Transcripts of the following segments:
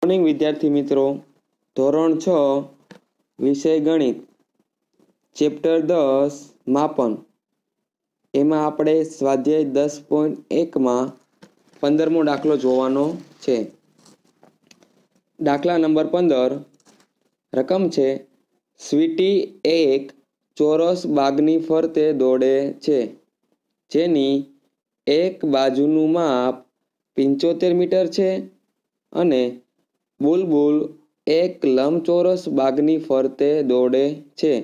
Morning વિદ્યાર્થી મિત્રો, ધોરણ 6 વિષય ગણિત, ચેપ્ટર 10 માપન. એમાં આપણે સ્વાધ્યાય 10.1માં 15મો દાખલો જોવાનો છે. દાખલા નંબર 15. રકમ છે સ્વીટી એક ચોરસ બાગની ફરતે દોડે છે, જેની એક બાજુનું માપ 75 મીટર છે અને બુલબુલ એક લંબચોરસ બાગની ફરતે દોડે છે,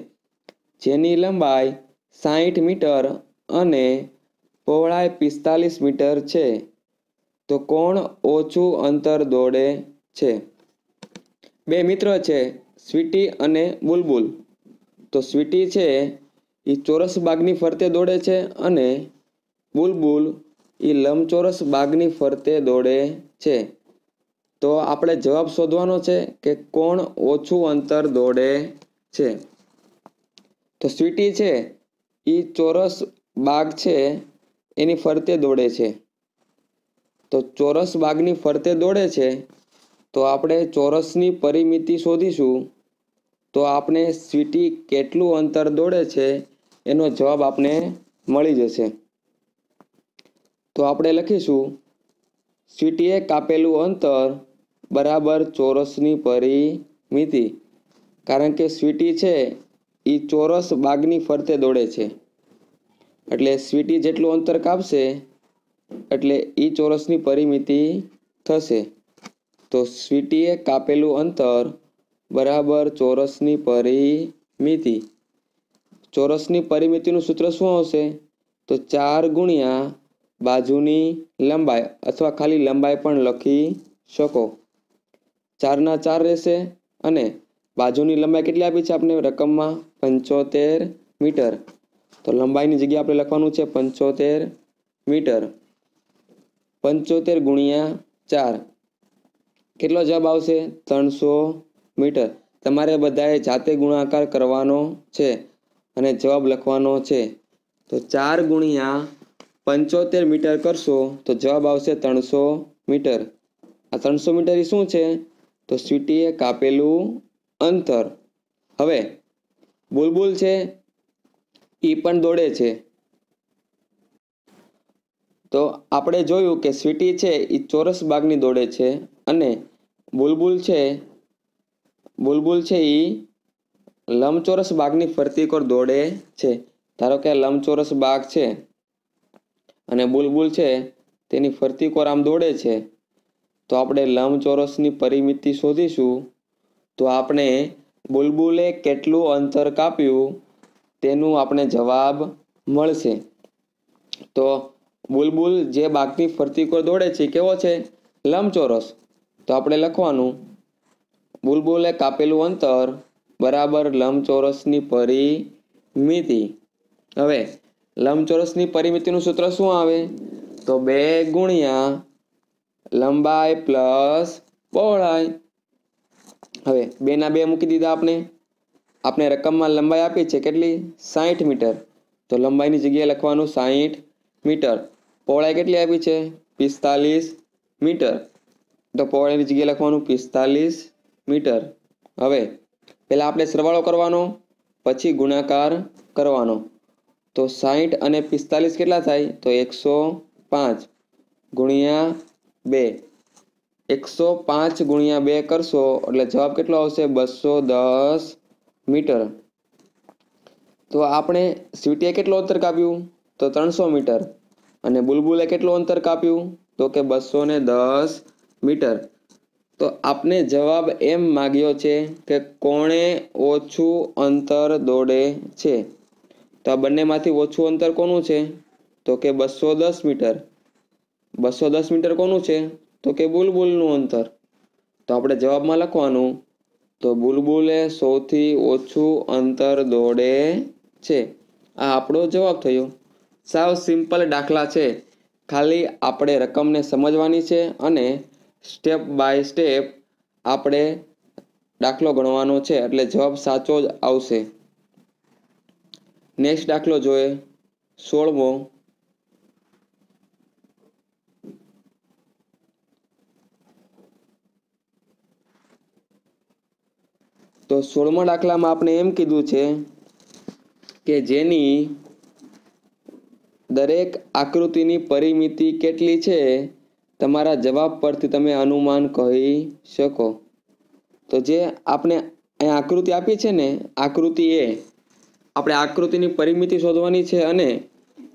જેની લંબાઈ 60 મીટર અને પહોળાઈ 45 મીટર છે. તો કોણ ઓછું અંતર દોડે છે? બે મિત્ર છે, સ્વીટી અને બુલબુલ. તો સ્વીટી છે એ ચોરસ બાગની ફરતે દોડે છે અને બુલબુલ એ લંબચોરસ બાગની ફરતે દોડે છે. તો આપણે જવાબ શોધવાનો છે કે કોણ ઓછું અંતર દોડે છે. તો સ્વીટી છે એ ચોરસ બાગ છે એની ફરતે દોડે છે. તો ચોરસ બાગની ફરતે દોડે છે તો આપણે ચોરસની પરિમિતિ શોધીશું. તો આપણે સ્વીટી કેટલું અંતર દોડે છે એનો જવાબ આપણે મળી જશે. તો આપણે લખીશું સ્વીટીએ કાપેલું અંતર બરાબર ચોરસની પરિમિતિ. કારણ કે સ્વીટી છે એ ચોરસ બાગની ફરતે દોડે છે, એટલે સ્વીટી જેટલું અંતર કાપશે એટલે એ ચોરસની પરિમિતિ થશે. તો સ્વીટીએ કાપેલું અંતર બરાબર ચોરસની પરિમિતિ. ચોરસની પરિમિતિનું સૂત્ર શું આવશે? તો 4 ગુણ્યા બાજુની લંબાઈ, અથવા ખાલી લંબાઈ પણ લખી શકો. 4 ના 4 રહેશે અને બાજુની લંબાઈ કેટલી આપી છે આપણે રકમમાં? 75 મીટર. તો લંબાઈની જગ્યાએ આપણે લખવાનું છે 75 મીટર. 75 ગુણ્યા 4 કેટલો જવાબ આવશે? 300 મીટર. તમારે બધાએ જાતે ગુણાકાર કરવાનો છે અને જવાબ લખવાનો છે. તો 4 ગુણ્યા 75 મીટર કરશો તો જવાબ આવશે 300 મીટર. આ 300 મીટર એ શું છે? તો સ્વીટીએ કાપેલું અંતર. હવે બુલબુલ છે એ પણ દોડે છે. તો આપણે જોયું કે સ્વીટી છે એ ચોરસ બાગની દોડે છે અને બુલબુલ છે એ લંબચોરસ બાગની ફરતી કોર દોડે છે. ધારો કે લંબચોરસ બાગ છે અને બુલબુલ છે તેની ફરતી કોર આમ દોડે છે. તો આપણે લંબચોરસની પરિમિતિ શોધીશું. તો આપણે બુલબુલે કેટલું અંતર કાપ્યું તેનું આપણે જવાબ મળશે. તો બુલબુલ જે બાગની ફરતી કોર દોડે છે કેવો છે? લંબચોરસ. તો આપણે લખવાનું બુલબુલે કાપેલું અંતર બરાબર લંબચોરસની પરિમિતિ. હવે લંબચોરસની પરિમિતિનું સૂત્ર શું આવે? તો 2 ગુણ્યા લંબાઈ પ્લસ પહોળાઈ. હવે 2 ના 2 મૂકી દીધા. આપણે રકમમાં લંબાઈ આપી છે કેટલી? 60 મીટર. તો લંબાઈની જગ્યાએ લખવાનું 60 મીટર. પહોળાઈ કેટલી આપી છે? 45 મીટર. તો પહોળાઈની જગ્યાએ લખવાનું 45 મીટર. હવે પહેલાં આપણે સરવાળો કરવાનો, પછી ગુણાકાર કરવાનો. તો 60 અને 45 કેટલા થાય? તો 105 ગુણ્યા 2. 105 ગુણ્યા 2 કરશો એટલે જવાબ કેટલો આવશે? 210 મીટર. તો આપણે સ્વીટીએ કેટલું અંતર કાપ્યું? તો 300 મીટર. અને બુલબુલે કેટલું અંતર કાપ્યું? તો કે 210 મીટર. તો આપને જવાબ એમ માગ્યો છે કે કોણે ઓછું અંતર દોડે છે. તો આ બંનેમાંથી ઓછું અંતર કોનું છે? તો કે 210 મીટર. 210 મીટર કોનું છે? તો કે બુલબુલનું અંતર. તો આપણે જવાબમાં લખવાનું તો બુલબુલે સૌથી ઓછું અંતર દોડે છે. આ આપણો જવાબ થયો. સાવ સિમ્પલ દાખલા છે. ખાલી આપણે રકમને સમજવાની છે અને સ્ટેપ બાય સ્ટેપ આપણે દાખલો ગણવાનો છે, એટલે જવાબ સાચો જ આવશે. નેક્સ્ટ દાખલો જોઈએ, 16મો. તો 16મા દાખલામાં આપણે એમ કીધું છે કે જેની દરેક આકૃતિની પરિમિતિ કેટલી છે તમારા જવાબ પરથી તમે અનુમાન કહી શકો। તો જે આપણે અહીં આકૃતિ આપી છે ને, આકૃતિ એ આપણે આકૃતિની પરિમિતિ શોધવાની છે અને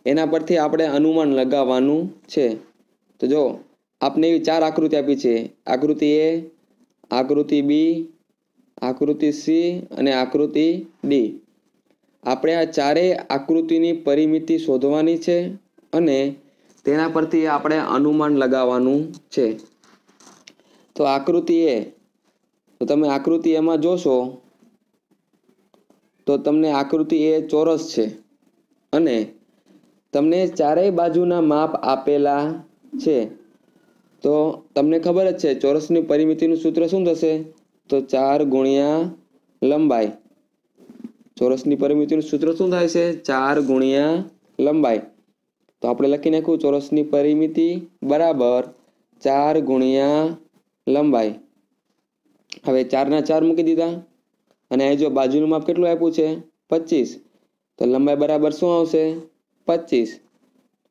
એના પરથી આપણે અનુમાન લગાવવાનું છે। તો જો આપને એવી 4 આકૃતિ આપી છે, આકૃતિ એ, આકૃતિ બી, આકૃતિ સી અને આકૃતિ ડી। આપણે આ ચારેય આકૃતિની પરિમિતિ શોધવાની છે અને તેના પરથી આપણે અનુમાન લગાવવાનું છે। તો આકૃતિ એ, તો તમે આકૃતિ એમાં જોશો તો તમને આકૃતિ એ ચોરસ છે અને તમને ચારેય બાજુના માપ આપેલા છે। તો તમને ખબર જ છે ચોરસની પરિમિતિનું સૂત્ર શું થશે? તો 4 ગુણ્યા લંબાઈ। ચોરસની પરિમિતિનું સૂત્ર શું થાય છે? 4 ગુણ્યા લંબાઈ। તો આપણે લખી નાખ્યું ચોરસની પરિમિતિ બરાબર 4 ગુણ્યા લંબાઈ। હવે 4 ના 4 મૂકી દીધા અને અહીં જો બાજુનું માપ કેટલું આપ્યું છે? 25। તો લંબાઈ બરાબર શું આવશે? 25।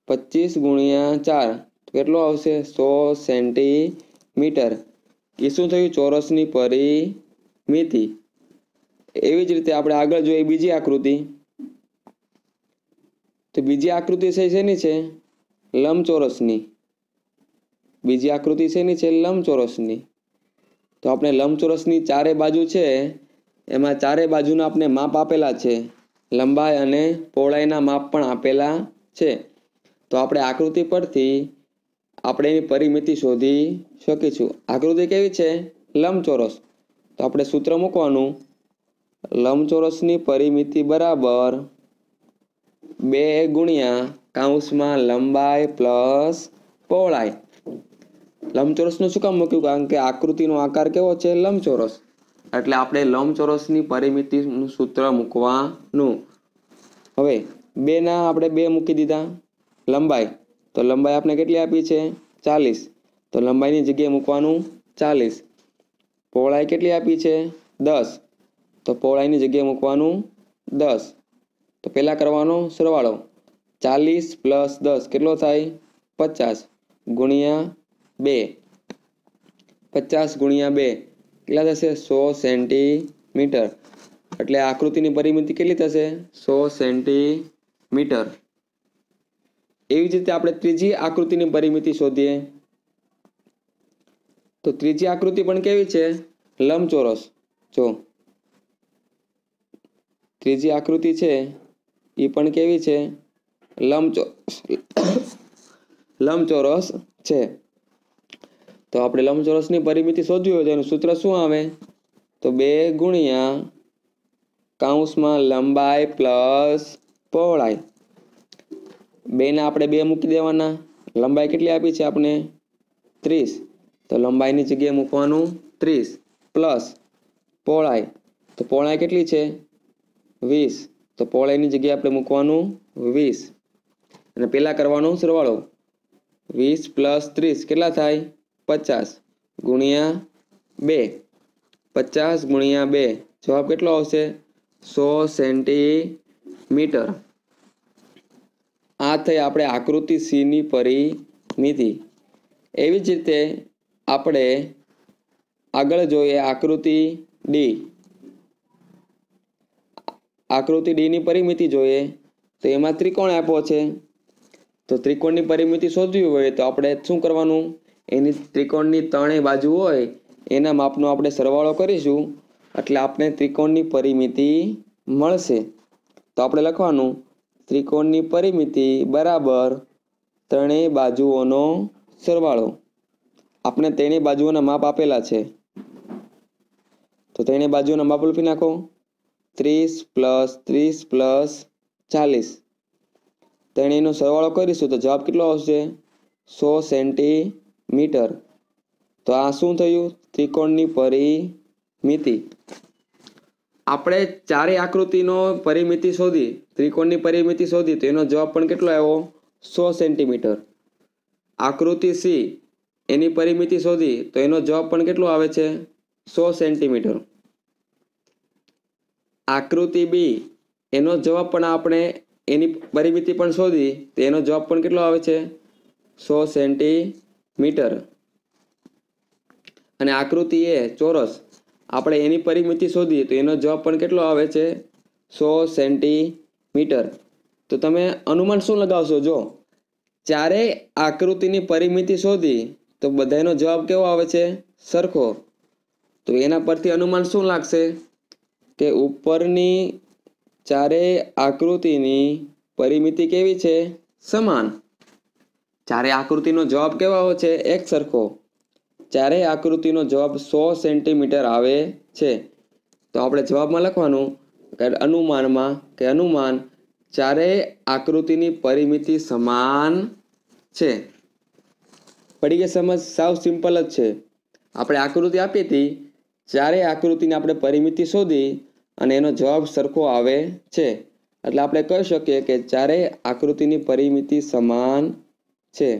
25 ગુણ્યા 4 તો કેટલું આવશે? 100 સેન્ટીમીટર। એ શું થયું? ચોરસની પરિમિતિ। એવી જ રીતે આપણે આગળ જોઈએ બીજી આકૃતિ, તો બીજી આકૃતિ છે શેની છે? લંબચોરસની। બીજી આકૃતિ શેની છે? લંબચોરસની। તો આપણે લંબચોરસની ચારે બાજુ છે એમાં ચારે બાજુના આપણે માપ આપેલા છે, લંબાઈ અને પહોળાઈના માપ પણ આપેલા છે। તો આપણે આકૃતિ પરથી આપણે એની પરિમિતિ શોધી શકીશું। આકૃતિ કેવી છે? લંબચોરસ। તો આપણે સૂત્ર મૂકવાનું, લંબચોરસની પરિમિતિ બરાબર 2 ગુણ્યા કૌંસમાં લંબાઈ પ્લસ પહોળાઈ। લંબચોરસનું શું કામ મૂક્યું? કારણ કે આકૃતિનો આકાર કેવો છે? લંબચોરસ। એટલે આપણે લંબચોરસની પરિમિતિનું સૂત્ર મૂકવાનું। હવે 2 ના આપણે 2 મૂકી દીધા। લંબાઈ, તો લંબાઈ આપણે કેટલી આપી છે? 40। તો લંબાઈની જગ્યાએ મૂકવાનું 40। પહોળાઈ કેટલી આપી છે? 10। તો પહોળાઈની જગ્યાએ મૂકવાનું 10। તો પહેલા કરવાનો સરવાળો, 40 પ્લસ 10 કેટલો થાય? 50 ગુણ્યા 2। 50 ગુણ્યા 2 કેટલા થશે? 100 સેન્ટીમીટર। એટલે આકૃતિની પરિમિતિ કેટલી થશે? 100 સેન્ટીમીટર। એવી જ રીતે આપણે ત્રીજી આકૃતિની પરિમિતિ શોધીએ। તો ત્રીજી આકૃતિ પણ કેવી છે? લંબચોરસ। જો ત્રીજી આકૃતિ છે એ પણ કેવી છે? લંબચોરસ છે। તો આપણે લંબચોરસની પરિમિતિ શોધવી હોય તો એનું સૂત્ર શું આવે? તો 2 ગુણ્યા કૌંસમાં લંબાઈ પ્લસ પહોળાઈ। 2 ના આપણે 2 મૂકી દેવાના। લંબાઈ કેટલી આપી છે આપણે? 30। તો લંબાઈની જગ્યાએ મૂકવાનું 30 પ્લસ પહોળાઈ, તો પહોળાઈ કેટલી છે? 20। તો પહોળાઈની જગ્યાએ આપણે મૂકવાનું 20 અને પહેલા કરવાનો સરવાળો, 20 પ્લસ 30 કેટલા થાય? 50 ગુણ્યા 2। 50 ગુણ્યા 2 જવાબ કેટલો આવશે? 100 સેન્ટીમીટર। આ થઈ આપણે આકૃતિ સી ની પરિમિતિ। એવી જ રીતે આપણે આગળ જોઈએ આકૃતિ ડી। આકૃતિ ડી ની પરિમિતિ જોઈએ તો એમાં ત્રિકોણ આપ્યો છે। તો ત્રિકોણની પરિમિતિ શોધવી હોય તો આપણે શું કરવાનું? એની ત્રિકોણની ત્રણેય બાજુ હોય એના માપનો આપણે સરવાળો કરીશું એટલે આપણે ત્રિકોણની પરિમિતિ મળશે। તો આપણે લખવાનું ત્રિકોણની પરિમિતિ બરાબર ત્રણેય બાજુઓનો સરવાળો। આપણે ત્રણેય બાજુઓના માપ આપેલા છે તો ત્રણેય બાજુઓના માપ લખી નાખો, 30 પ્લસ 30 પ્લસ 40। ત્રણેયનો સરવાળો કરીશું તો જવાબ કેટલો આવશે? 100 સેન્ટીમીટર। તો આ શું થયું? ત્રિકોણની પરિમિતિ। આપણે ચારેય આકૃતિનો પરિમિતિ શોધી, ત્રિકોણની પરિમિતિ શોધી તો એનો જવાબ પણ કેટલો આવ્યો? 100 સેન્ટીમીટર। આકૃતિ સી એની પરિમિતિ શોધી તો એનો જવાબ પણ કેટલો આવે છે? 100 સેન્ટીમીટર। આકૃતિ બી એનો જવાબ પણ આપણે એની પરિમિતિ પણ શોધી તો એનો જવાબ પણ કેટલો આવે છે 100 સેન્ટીમીટર અને આકૃતિ એ ચોરસ આપણે એની પરિમિતિ શોધીએ તો એનો જવાબ પણ કેટલો આવે છે 100 સેન્ટીમીટર તો તમે અનુમાન શું લગાવશો જો ચારેય આકૃતિની પરિમિતિ શોધી તો બધાનો જવાબ કેવો આવે છે સરખો તો એના પરથી અનુમાન શું લાગશે કે ઉપરની ચારેય આકૃતિની પરિમિતિ કેવી છે સમાન ચારેય આકૃતિનો જવાબ કેવો આવે છે એક સરખો ચારેય આકૃતિનો જવાબ 100 સેન્ટીમીટર આવે છે તો આપણે જવાબમાં લખવાનું કે અનુમાનમાં કે અનુમાન ચારેય આકૃતિની પરિમિતિ સમાન છે પડી ગઈ સમજ સાવ સિમ્પલ જ છે આપણે આકૃતિ આપી હતી ચારેય આકૃતિની આપણે પરિમિતિ શોધી અને એનો જવાબ સરખો આવે છે એટલે આપણે કહી શકીએ કે ચારેય આકૃતિની પરિમિતિ સમાન છે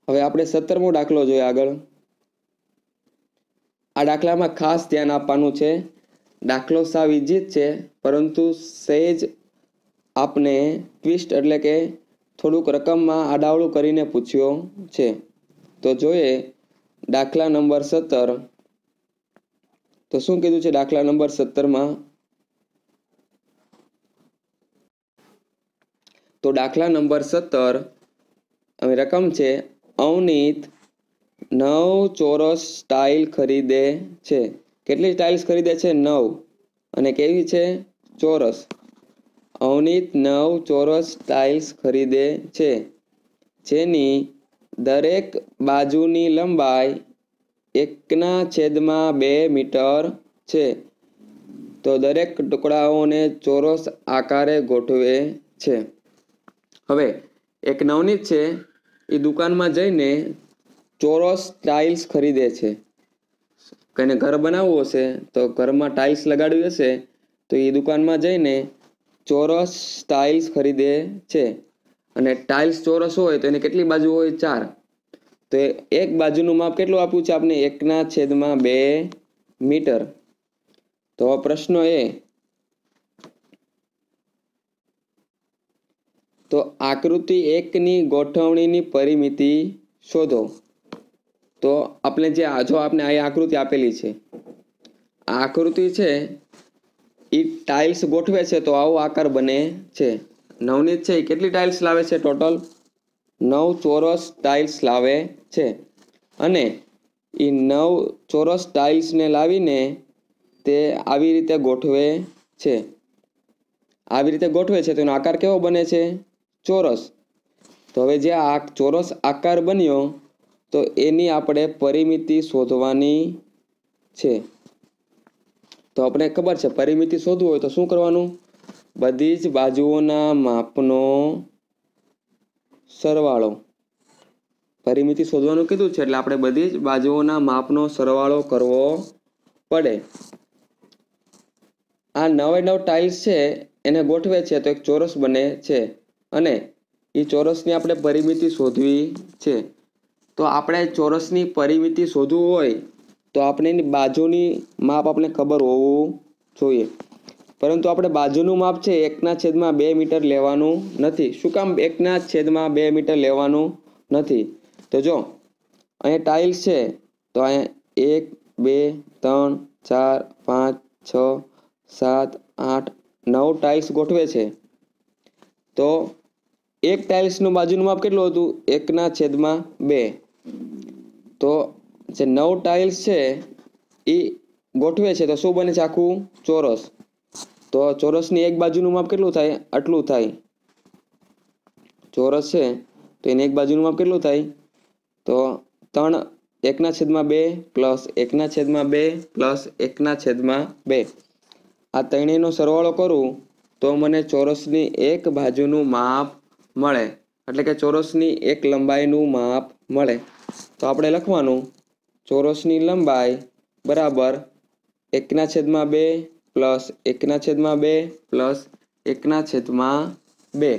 હવે આપણે 17મો દાખલો જોઈએ આગળ આ દાખલામાં ખાસ ધ્યાન આપવાનું છે દાખલો સાવ ઈજી જ છે પરંતુ સહેજ આપને ટ્વિસ્ટ એટલે કે થોડુંક રકમમાં આડાવડું કરીને પૂછ્યો છે તો જોઈએ દાખલા નંબર 17 તો શું કીધું છે દાખલા નંબર 17માં તો દાખલા નંબર 17 હવે રકમ છે અવનીત 9 ચોરસ ટાઇલ ખરીદે છે કેટલી ટાઇલ્સ ખરીદે છે 9 અને કેવી છે ચોરસ અવનીત 9 ચોરસ ટાઇલ્સ ખરીદે છે જેની દરેક બાજુની લંબાઈ 1/2 મીટર છે તો દરેક ટુકડાઓને ચોરસ આકારે ગોઠવે છે હવે એક નવનીત છે એ દુકાનમાં જઈને ચોરસ ટાઇલ્સ ખરીદે છે કઈને ઘર બનાવવું હશે તો ઘરમાં ટાઇલ્સ લગાડવી હશે તો એ દુકાનમાં જઈને ચોરસ ટાઇલ્સ ખરીદે છે અને ટાઇલ્સ ચોરસ હોય તો એની કેટલી બાજુ હોય 4 તો એક બાજુનું માપ કેટલું આપ્યું છે આપણે 1/2 મીટર તો પ્રશ્ન એ તો આકૃતિ 1 ની ગોઠવણીની પરિમિતિ શોધો તો આપણે જો આપણે આ આકૃતિ આપેલી છે આ આકૃતિ છે એ ટાઇલ્સ ગોઠવે છે તો આવો આકાર બને છે નવનીત છે એ કેટલી ટાઇલ્સ લાવે છે ટોટલ 9 ચોરસ ટાઇલ્સ લાવે છે અને એ 9 ચોરસ ટાઇલ્સને લાવીને તે આવી રીતે ગોઠવે છે આવી રીતે ગોઠવે છે તો એનો આકાર કેવો બને છે ચોરસ તો હવે જે આ ચોરસ આકાર બન્યો તો એની આપણે પરિમિતિ શોધવાની છે તો આપણે ખબર છે પરિમિતિ શોધવું હોય તો શું કરવાનું બધી જ બાજુઓના માપનો સરવાળો પરિમિતિ શોધવાનું કીધું છે એટલે આપણે બધી જ બાજુઓના માપનો સરવાળો કરવો પડે આ 9 ટાઇલ્સ છે એને ગોઠવે છે તો એક ચોરસ બને છે અને એ ચોરસની આપણે પરિમિતિ શોધવી છે તો આપણે ચોરસની પરિમિતિ શોધવું હોય તો આપણે એની બાજુની માપ આપણે ખબર હોવું જોઈએ પરંતુ આપણે બાજુનું માપ છે 1/2 મીટર લેવાનું નથી શું કામ 1/2 મીટર લેવાનું નથી તો જો અહીંયા ટાઇલ્સ છે તો અહીંયા 1 2 3 4 5 6 7 8 9 ટાઇલ્સ ગોઠવે છે તો એક ટાઇલ્સનું બાજુનું માપ કેટલું હતું 1/2 તો જે 9 ટાઇલ્સ છે એ ગોઠવે છે તો શું બને છે આખું ચોરસ તો ચોરસની એક બાજુનું માપ કેટલું થાય આટલું થાય ચોરસ છે તો એની એક બાજુનું માપ કેટલું થાય તો 1/2 પ્લસ 1/2 પ્લસ 1/2 આ ત્રણેયનો સરવાળો કરું તો મને ચોરસની એક બાજુનું માપ મળે એટલે કે ચોરસની એક લંબાઈનું માપ મળે તો આપણે લખવાનું ચોરસની લંબાઈ બરાબર 1/2 પ્લસ 1/2 પ્લસ 1/2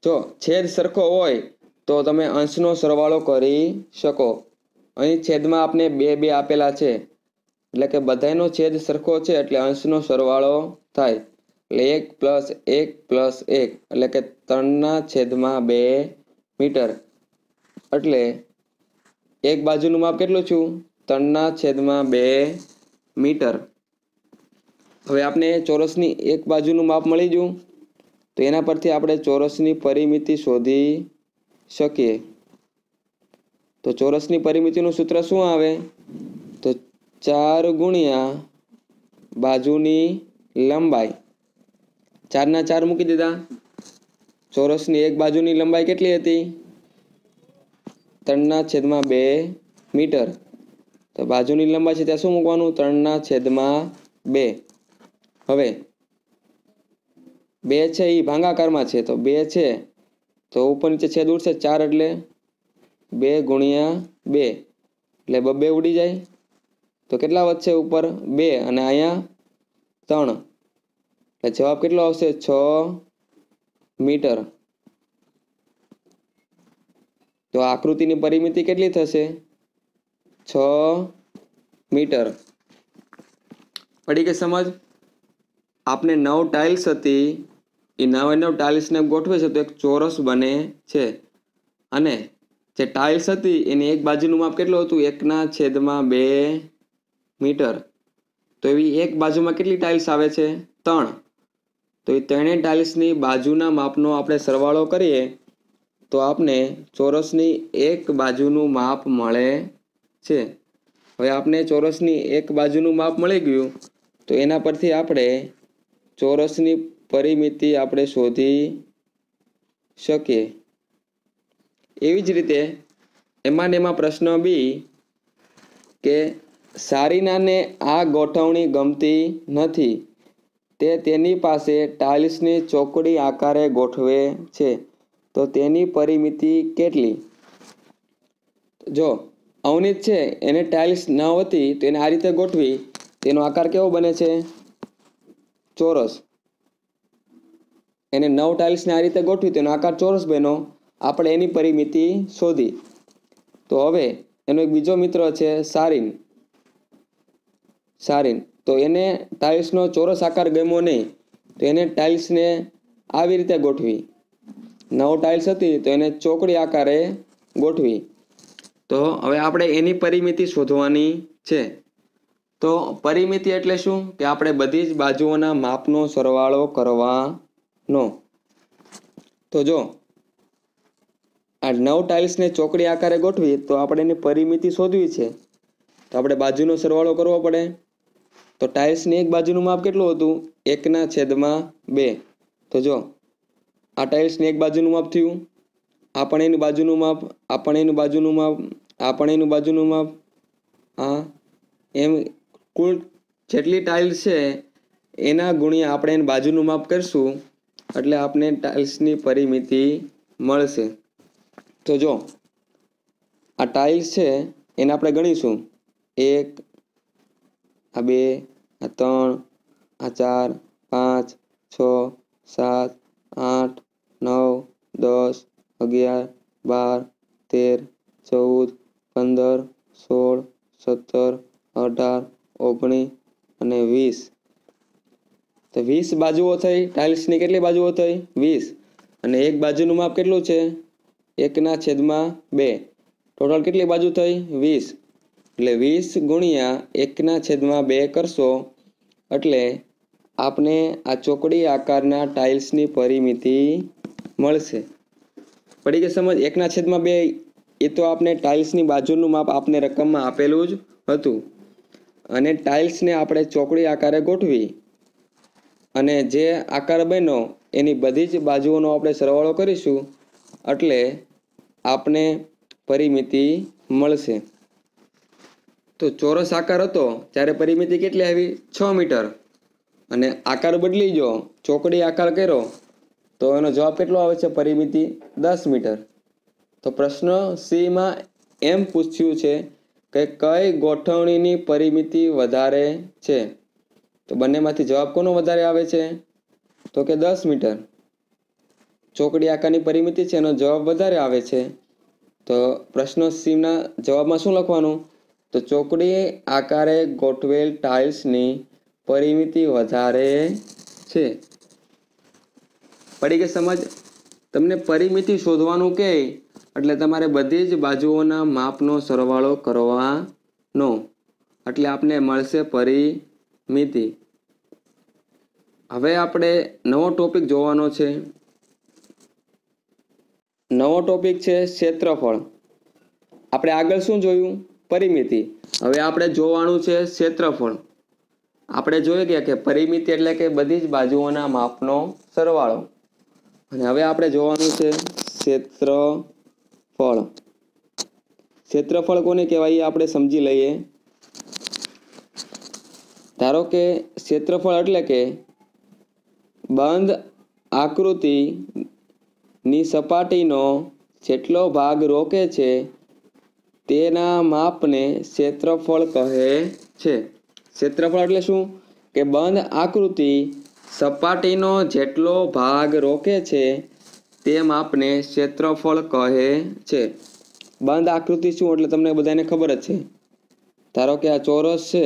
જો છેદ સરખો હોય તો તમે અંશનો સરવાળો કરી શકો અહીં છેદમાં આપણે 2 આપેલા છે એટલે કે બધાયનો છેદ સરખો છે એટલે અંશનો સરવાળો થાય એટલે 1 + 1 + 1 એટલે કે 3/2 મીટર એટલે એક બાજુનું માપ કેટલું છું 3/2 મીટર। હવે આપણે ચોરસની એક બાજુનું માપ મળી ગયું તો એના પરથી આપણે ચોરસની પરિમિતિ શોધી શકીએ। તો ચોરસની પરિમિતિનું સૂત્ર શું આવે તો 4 ગુણ્યા બાજુની લંબાઈ 4 ના 4 મૂકી દીધા। ચોરસની એક બાજુની લંબાઈ કેટલી હતી 3/2 મીટર તો બાજુની લંબાઈ છે ત્યાં શું મૂકવાનું 3/2। હવે 2 છે એ ભાગાકારમાં છે તો 2 છે તો ઉપર નીચે છેદ ઉડશે 4 એટલે 2 ગુણ્યા 2 એટલે 2 ઉડી જાય તો કેટલા વધશે ઉપર 2 અને અહીંયા 3 એટલે જવાબ કેટલો આવશે 6 મીટર। તો આકૃતિની પરિમિતિ કેટલી થશે 6 મીટર। પડી ગઈ સમજ। આપણે 9 ટાઇલ્સ હતી એ 9 ટાઇલ્સને ગોઠવે છે તો એક ચોરસ બને છે અને જે ટાઇલ્સ હતી એની એક બાજુનું માપ કેટલું હતું 1/2 મીટર તો એવી એક બાજુમાં કેટલી ટાઇલ્સ આવે છે 3 તો એ ત્રણેય ટાઇલ્સની બાજુના માપનો આપણે સરવાળો કરીએ તો આપણે ચોરસની એક બાજુનું માપ મળે છે। હવે આપણે ચોરસની એક બાજુનું માપ મળી ગયું તો એના પરથી આપણે ચોરસની પરિમિતિ આપણે શોધી શકીએ। એવી જ રીતે એમાં પ્રશ્ન બી કે સારીનાને આ ગોઠવણી ગમતી નથી તે તેની પાસે ટાઇલ્સની ચોકડી આકારે ગોઠવે છે તો તેની પરિમિતિ કેટલી। જો અવનીત છે એને ટાઇલ્સ ન હતી તો એને આ રીતે ગોઠવી તેનો આકાર કેવો બને છે ચોરસ। એને 9 ટાઇલ્સને આ રીતે ગોઠવી તેનો આકાર ચોરસ બન્યો આપણે એની પરિમિતિ શોધી। તો હવે એનો એક બીજો મિત્ર છે સારીન તો એને ટાઇલ્સનો ચોરસ આકાર ગમ્યો નહીં તો એને ટાઇલ્સને આવી રીતે ગોઠવી 9 ટાઇલ્સ હતી તો એને ચોકડી આકારે ગોઠવી તો હવે આપણે એની પરિમિતિ શોધવાની છે। તો પરિમિતિ એટલે શું કે આપણે બધી જ બાજુઓના માપનો સરવાળો કરવાનો। તો જો આ 9 ટાઇલ્સને ચોકડી આકારે ગોઠવી તો આપણે એની પરિમિતિ શોધવી છે તો આપણે બાજુનો સરવાળો કરવો પડે તો ટાઇલ્સની એક બાજુનું માપ કેટલું હતું 1/2 તો જો આ ટાઇલ્સની એક બાજુનું માપ થયું આપણે એની બાજુનું માપ આપણે એનું બાજુનું માપ આપણે એનું બાજુનું માપ આ એમ કુલ જેટલી ટાઇલ્સ છે એના ગુણ્યા આપણે એની બાજુનું માપ કરશું એટલે આપણે ટાઇલ્સની પરિમિતિ મળશે। તો જો આ ટાઇલ્સ છે એને આપણે ગણીશું 1 આ 2 આ 3 આ 4 5 6 7 8 9 10 11 12 13 14 15 16 17 18 19 અને 20 તો 20 બાજુઓ થઈ ટાઇલ્સની કેટલી બાજુઓ થઈ 20 અને એક બાજુનું માપ કેટલું છે 1/2 ટોટલ કેટલી બાજુ થઈ 20 એટલે 20 ગુણ્યા 1/2 કરશો એટલે આપણે આ ચોકડી આકારના ટાઇલ્સની પરિમિતિ મળશે। પડી ગઈ સમજ 1/2 એ તો આપણે ટાઇલ્સની બાજુનું માપ આપને રકમમાં આપેલું જ હતું અને ટાઇલ્સને આપણે ચોકડી આકારે ગોઠવી અને જે આકાર બન્યો એની બધી જ બાજુઓનો આપણે સરવાળો કરીશું એટલે આપણે પરિમિતિ મળશે। તો ચોરસ આકાર હતો ત્યારે પરિમિતિ કેટલી આવી 6 મીટર અને આકાર બદલી ગયો ચોકડી આકાર કર્યો તો એનો જવાબ કેટલો આવે છે પરિમિતિ 10 મીટર। તો પ્રશ્ન સી માં એમ પૂછ્યું છે કે કઈ ગોઠવણીની પરિમિતિ વધારે છે તો બંનેમાંથી જવાબ કોનો વધારે આવે છે તો કે 10 મીટર। ચોકડી આકારની પરિમિતિ છે એનો જવાબ વધારે આવે છે તો પ્રશ્ન સી ના જવાબમાં શું લખવાનું તો ચોકડી આકારે ગોઠવેલ ટાઇલ્સની પરિમિતિ વધારે છે. પડી ગઈ સમજ? તમને પરિમિતિ શોધવાનું કહે એટલે તમારે બધી જ બાજુઓના માપનો સરવાળો કરવાનો, એટલે આપને મળશે પરિમિતિ. હવે આપણે નવો ટોપિક જોવાનો છે. નવો ટોપિક છે ક્ષેત્રફળ. આપણે આગળ શું જોયું? પરિમિતિ. હવે આપણે જોવાનું છે ક્ષેત્રફળ. આપણે જોઈ ગયા કે પરિમિતિ એટલે કે બધી જ બાજુઓના માપનો સરવાળો, અને હવે આપણે જોવાનું છે ક્ષેત્રફળ. ક્ષેત્રફળ કોને કહેવાય એ આપણે સમજી લઈએ. ધારો કે ક્ષેત્રફળ એટલે કે બંધ આકૃતિની સપાટીનો જેટલો ભાગ રોકે છે તેના માપને ક્ષેત્રફળ કહે છે. ક્ષેત્રફળ એટલે શું? કે બંધ આકૃતિ સપાટીનો જેટલો ભાગ રોકે છે તે માપને ક્ષેત્રફળ કહે છે. બંધ આકૃતિ શું એટલે તમને બધાને ખબર જ છે. ધારો કે આ ચોરસ છે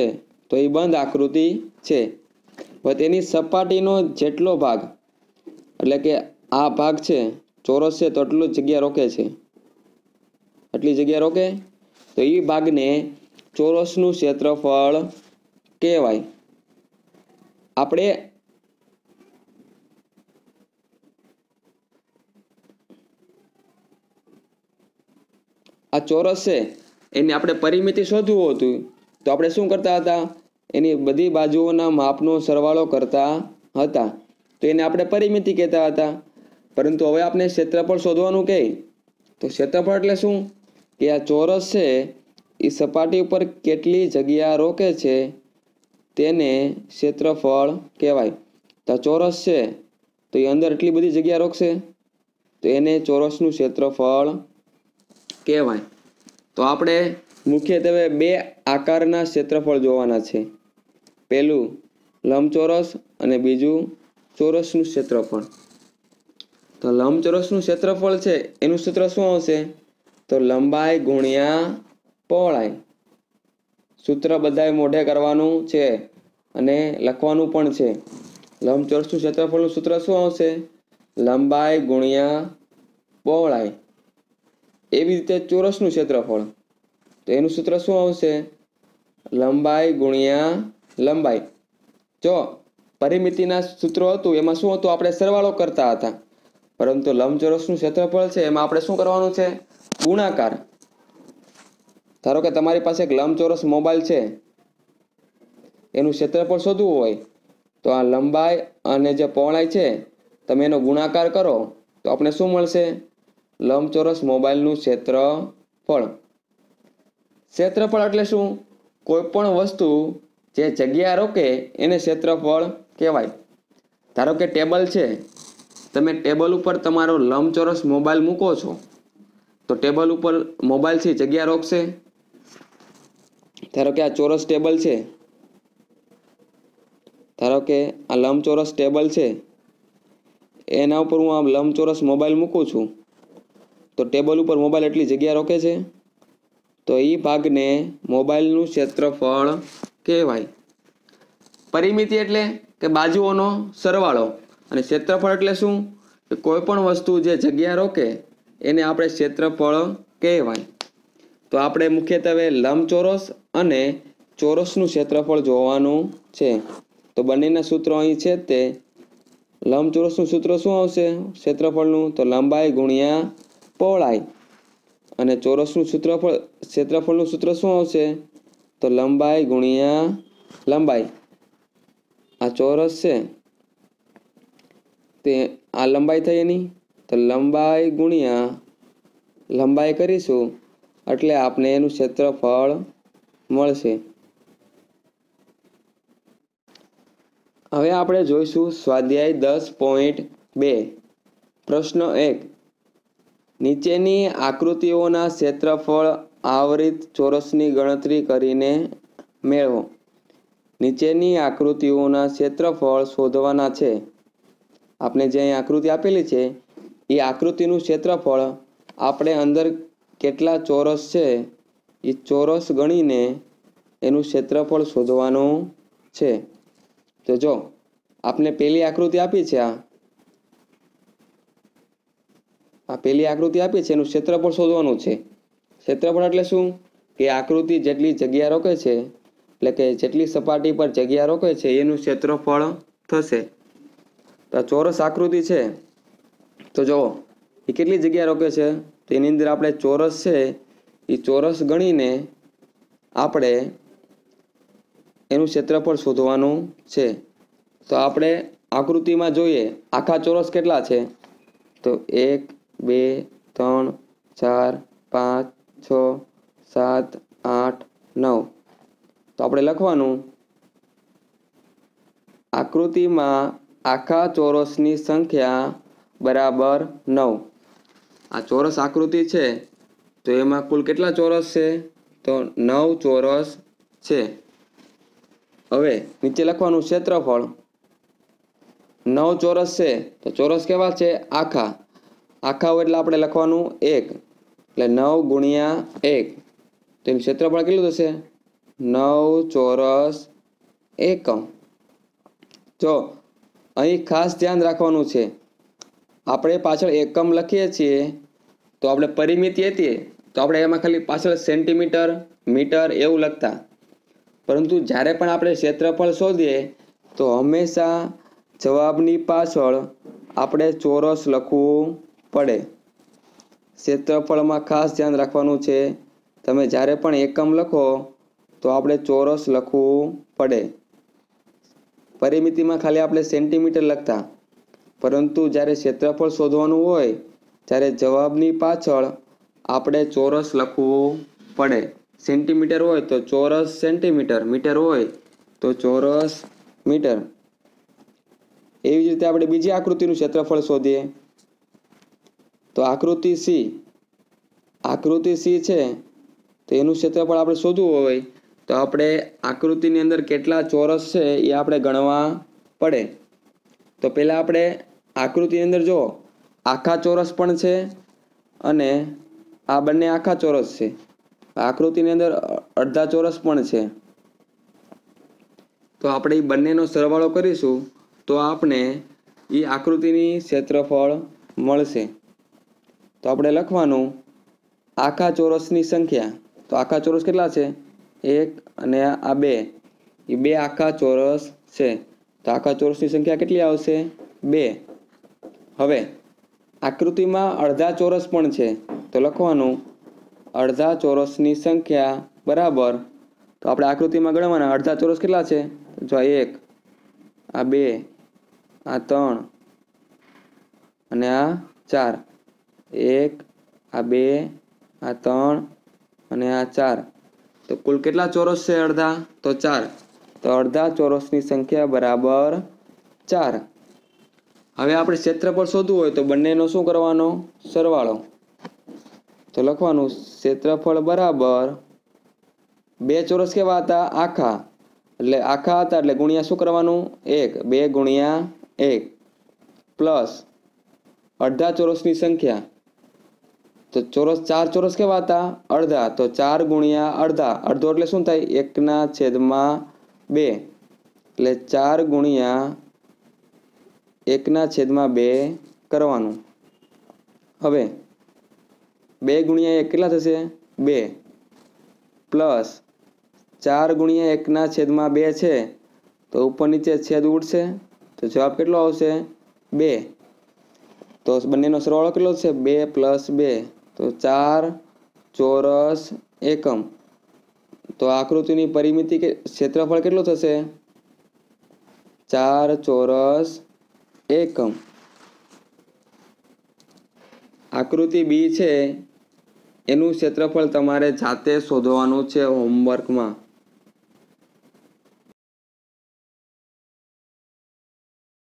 તો એ બંધ આકૃતિ છે. હવે તેની સપાટીનો જેટલો ભાગ એટલે કે આ ભાગ છે ચોરસ છે તો એટલું જગ્યા રોકે છે, આટલી જગ્યા રોકે તો એ ભાગને ચોરસનું ક્ષેત્રફળ કહેવાય. આપણે આ ચોરસ છે એની આપણે પરિમિતિ શોધવું હતું તો આપણે શું કરતા હતા? એની બધી બાજુઓના માપનો સરવાળો કરતા હતા, તો એને આપણે પરિમિતિ કહેતા હતા. પરંતુ હવે આપણે ક્ષેત્રફળ શોધવાનું કહે તો ક્ષેત્રફળ એટલે શું? કે આ ચોરસ છે એ સપાટી ઉપર કેટલી જગ્યા રોકે છે તેને ક્ષેત્રફળ કહેવાય. તો ચોરસ છે તો એ અંદર એટલી બધી જગ્યા રોકશે તો એને ચોરસનું ક્ષેત્રફળ કહેવાય. તો આપણે મુખ્યત્વે બે આકારના ક્ષેત્રફળ જોવાના છે. પહેલું લંબચોરસ અને બીજું ચોરસનું ક્ષેત્રફળ. તો લંબચોરસનું ક્ષેત્રફળ છે એનું સૂત્ર શું આવશે? તો લંબાઈ ગુણ્યા પહોળાઈ. સૂત્ર બધાએ મોઢે કરવાનું છે અને લખવાનું પણ છે. લંબચોરસનું ક્ષેત્રફળનું સૂત્ર શું આવશે? લંબાઈ ગુણ્યા પહોળાઈ. એવી રીતે ચોરસનું ક્ષેત્રફળ તો એનું સૂત્ર શું આવશે? લંબાઈ ગુણ્યા લંબાઈ. જો પરિમિતિના સૂત્રો હતું એમાં શું હતું? આપણે સરવાળો કરતા હતા. પરંતુ લંબચોરસનું ક્ષેત્રફળ છે એમાં આપણે શું કરવાનું છે? ગુણાકાર. ધારો કે તમારી પાસે એક લંબચોરસ મોબાઈલ છે, એનું ક્ષેત્રફળ શોધવું હોય તો આ લંબાઈ અને જે પહોળાઈ છે તમે એનો ગુણાકાર કરો તો આપણે શું મળશે? લંબચોરસ મોબાઈલનું ક્ષેત્રફળ. ક્ષેત્રફળ એટલે શું? કોઈ પણ વસ્તુ જે જગ્યા રોકે એને ક્ષેત્રફળ કહેવાય. ધારો કે ટેબલ છે, તમે ટેબલ ઉપર તમારો લંબચોરસ મોબાઈલ મૂકો છો તો ટેબલ ઉપર મોબાઈલ છે જગ્યા રોકશે. ધારો કે આ ચોરસ ટેબલ છે, ધારો કે આ લંબચોરસ ટેબલ છે, એના ઉપર હું આ લંબચોરસ મોબાઈલ મૂકું છું તો ટેબલ ઉપર મોબાઈલ એટલી જગ્યા રોકે છે, તો એ ભાગને મોબાઈલનું ક્ષેત્રફળ કહેવાય. પરિમિતિ એટલે કે બાજુઓનો સરવાળો, અને ક્ષેત્રફળ એટલે શું? કે કોઈ પણ વસ્તુ જે જગ્યા રોકે એને આપણે ક્ષેત્રફળ કહેવાય. તો આપણે મુખ્યત્વે લંબચોરસ અને ચોરસનું ક્ષેત્રફળ જોવાનું છે. તો બંનેના સૂત્રો અહીં છે તે લંબચોરસનું સૂત્ર શું આવશે ક્ષેત્રફળનું? તો લંબાઈ ગુણ્યા પહોળાઈ. અને ચોરસનું ક્ષેત્રફળનું સૂત્ર શું આવશે? તો લંબાઈ ગુણ્યા લંબાઈ. આ ચોરસ છે તે આ લંબાઈ થઈ એની, તો લંબાઈ ગુણ્યા લંબાઈ કરીશું એટલે આપણે એનું ક્ષેત્રફળ મળશે. હવે આપણે જોઈશું સ્વાધ્યાય 10.2. પ્રશ્ન 1. નીચેની આકૃતિઓના ક્ષેત્રફળ આવરિત ચોરસની ગણતરી કરીને મેળવો. નીચેની આકૃતિઓના ક્ષેત્રફળ શોધવાના છે. આપણે જે અહીં આકૃતિ આપેલી છે એ આકૃતિનું ક્ષેત્રફળ આપણે અંદર કેટલા ચોરસ છે એ ચોરસ ગણીને એનું ક્ષેત્રફળ શોધવાનું છે। તો જો આપને પહેલી આકૃતિ આપી છે, આ પહેલી આકૃતિ આપી છે, એનું ક્ષેત્રફળ શોધવાનું છે। ક્ષેત્રફળ એટલે શું કે આકૃતિ જેટલી જગ્યા રોકે છે, એટલે કે જેટલી સપાટી પર જગ્યા રોકે છે એનું ક્ષેત્રફળ થશે। તો ચોરસ આકૃતિ છે, તો જો એ કેટલી જગ્યા રોકે છે, તો એની અંદર આપણે ચોરસ છે એ ચોરસ ગણીને આપણે એનું ક્ષેત્રફળ શોધવાનું છે। તો આપણે આકૃતિમાં જોઈએ આખા ચોરસ કેટલા છે, તો 1 2 3 4 5 6 7 8 9। તો આપણે લખવાનું આકૃતિમાં આખા ચોરસની સંખ્યા બરાબર 9। આ ચોરસ આકૃતિ છે તો એમાં કુલ કેટલા ચોરસ છે, તો 9 ચોરસ છે। હવે નીચે લખવાનું ક્ષેત્રફળ 9 ચોરસ છે, તો ચોરસ કેવા છે, આખા હોય એટલે આપણે લખવાનું 1, એટલે 9 ગુણ્યા 1, તો એનું ક્ષેત્રફળ કેટલું થશે, 9 ચોરસ એકમ। જો અહીં ખાસ ધ્યાન રાખવાનું છે, આપણે પાછળ એકમ લખીએ છીએ તો આપણે પરિમિતિ હતી તો આપણે એમાં ખાલી પાછળ સેન્ટીમીટર મીટર એવું લખતા, પરંતુ જ્યારે પણ આપણે ક્ષેત્રફળ શોધીએ તો હંમેશા જવાબની પાછળ આપણે ચોરસ લખવું પડે। ક્ષેત્રફળમાં ખાસ ધ્યાન રાખવાનું છે, તમે જ્યારે પણ એકમ લખો તો આપણે ચોરસ લખવું પડે। પરિમિતિમાં ખાલી આપણે સેન્ટીમીટર લખતા, પરંતુ જ્યારે ક્ષેત્રફળ શોધવાનું હોય ત્યારે જવાબની પાછળ આપણે ચોરસ લખવું પડે। સેન્ટીમીટર હોય તો ચોરસ સેન્ટીમીટર, મીટર હોય તો ચોરસ મીટર। એવી જ રીતે આપણે બીજી આકૃતિનું ક્ષેત્રફળ શોધીએ તો આકૃતિ સી છે તો એનું ક્ષેત્રફળ આપણે શોધવું હોય તો આપણે આકૃતિની અંદર કેટલા ચોરસ છે એ આપણે ગણવા પડે। તો પહેલાં આપણે આકૃતિની અંદર જો આખા ચોરસ પણ છે અને આ બંને આખા ચોરસ છે, આકૃતિની અંદર અડધા ચોરસ પણ છે, તો આપણે એ બંનેનો સરવાળો કરીશું તો આપણે એ આકૃતિની ક્ષેત્રફળ મળશે। તો આપણે લખવાનું આખા ચોરસની સંખ્યા, તો આખા ચોરસ કેટલા છે, 1 અને આ 2, એ 2 આખા ચોરસ છે, તો આખા ચોરસની સંખ્યા કેટલી આવશે, 2। હવે આકૃતિમાં અડધા ચોરસ પણ છે, તો લખવાનું અડધા ચોરસની સંખ્યા બરાબર, તો આપણે આકૃતિમાં ગણવાના અડધા ચોરસ કેટલા છે, જો 1, આ 2, આ 3 અને આ 4, 1, આ 2, આ 3 અને આ 4, તો કુલ કેટલા ચોરસ છે અડધા, તો 4, તો અડધા ચોરસની સંખ્યા બરાબર 4। હવે આપણે ક્ષેત્રફળ શોધવું હોય તો બંનેનો શું કરવાનો, સરવાળો, તો લખવાનું ક્ષેત્રફળ બરાબર 2 ચોરસ કેવા હતા, આખા, એટલે આખા હતા એટલે ગુણ્યા શું કરવાનું, 1, 2 ગુણ્યા 1 પ્લસ અડધા ચોરસની સંખ્યા, તો ચોરસ 4 ચોરસ કેવા હતા, અડધા, તો 4 ગુણ્યા અડધા, અડધો એટલે શું થાય, 1/2, એટલે 4 ગુણ્યા 1/2 કરવાનું। હવે 2 ગુણ્યા 1 કેટલા થશે, 2 પ્લસ 4 ગુણ્યા 1/2 છે તો ઉપર નીચે છેદ ઉડશે તો જવાબ કેટલો આવશે, 2। તો બંનેનો સરવાળો કેટલો છે, 2 + 2, તો 4 ચોરસ એકમ। તો આકૃતિની પરિમિતિ ક્ષેત્રફળ કેટલું થશે, 4 ચોરસ એકમ। આકૃતિ બી છે એનું ક્ષેત્રફળ તમારે જાતે શોધવાનું છે હોમવર્કમાં।